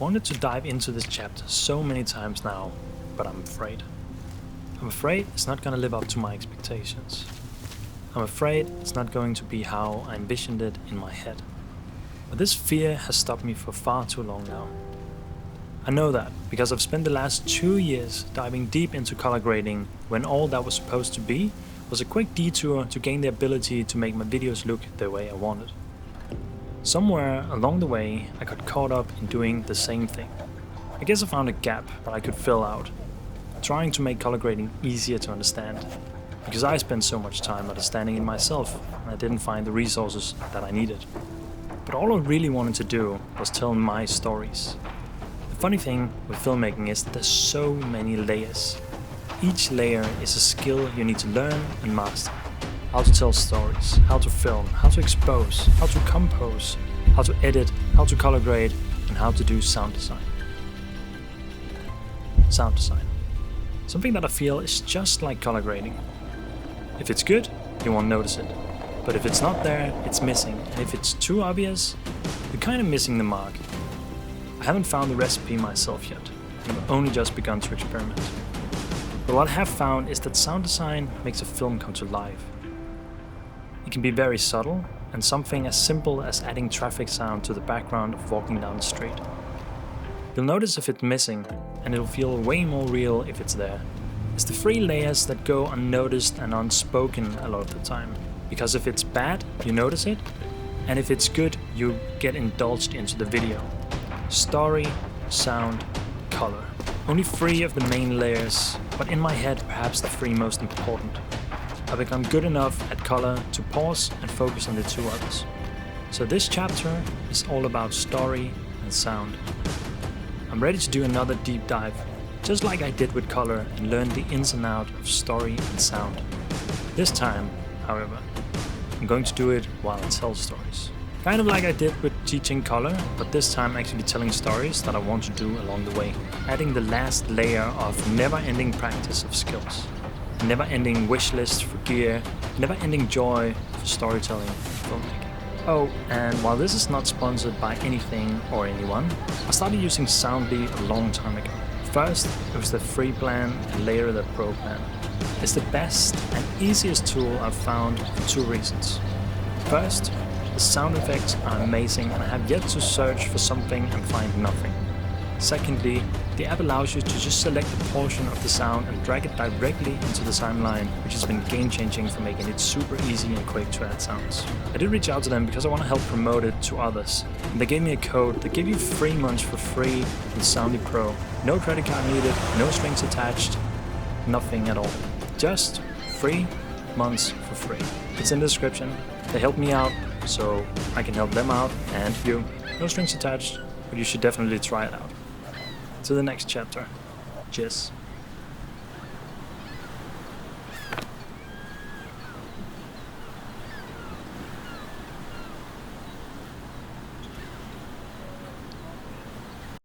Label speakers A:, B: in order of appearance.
A: wanted to dive into this chapter so many times now, but I'm afraid. I'm afraid it's not gonna live up to my expectations. I'm afraid it's not going to be how I envisioned it in my head. But this fear has stopped me for far too long now. I know that because I've spent the last 2 years diving deep into color grading when all that was supposed to be was a quick detour to gain the ability to make my videos look the way I wanted. Somewhere along the way, I got caught up in doing the same thing. I guess I found a gap that I could fill out, trying to make color grading easier to understand, because I spent so much time understanding it myself and I didn't find the resources that I needed. But all I really wanted to do was tell my stories. The funny thing with filmmaking is that there's so many layers. Each layer is a skill you need to learn and master. How to tell stories, how to film, how to expose, how to compose, how to edit, how to color grade, and how to do sound design. Sound design. Something that I feel is just like color grading. If it's good, you won't notice it. But if it's not there, it's missing. And if it's too obvious, you're kind of missing the mark. I haven't found the recipe myself yet, and I've only just begun to experiment. But what I have found is that sound design makes a film come to life. It can be very subtle, and something as simple as adding traffic sound to the background of walking down the street. You'll notice if it's missing, and it'll feel way more real if it's there. It's the 3 layers that go unnoticed and unspoken a lot of the time. Because if it's bad, you notice it, and if it's good, you get indulged into the video. Story, sound, color. Only 3 of the main layers, but in my head perhaps the 3 most important. I've become good enough at color to pause and focus on the 2 others. So this chapter is all about story and sound. I'm ready to do another deep dive, just like I did with color, and learn the ins and outs of story and sound. This time, however, I'm going to do it while I tell stories. Kind of like I did with teaching color, but this time actually telling stories that I want to do along the way. Adding the last layer of never-ending practice of skills. Never-ending wish list for gear, never-ending joy for storytelling and filmmaking. Oh, and while this is not sponsored by anything or anyone, I started using Soundly a long time ago. First, it was the free plan, and later the pro plan. It's the best and easiest tool I've found for 2 reasons. First, the sound effects are amazing and I have yet to search for something and find nothing. Secondly, the app allows you to just select a portion of the sound and drag it directly into the timeline, which has been game-changing for making it super easy and quick to add sounds. I did reach out to them because I want to help promote it to others, and they gave me a code that gave you 3 months for free with Soundly Pro. No credit card needed, no strings attached, nothing at all. Just 3 months for free. It's in the description. They helped me out, so I can help them out, and you. No strings attached, but you should definitely try it out. To the next chapter. Cheers.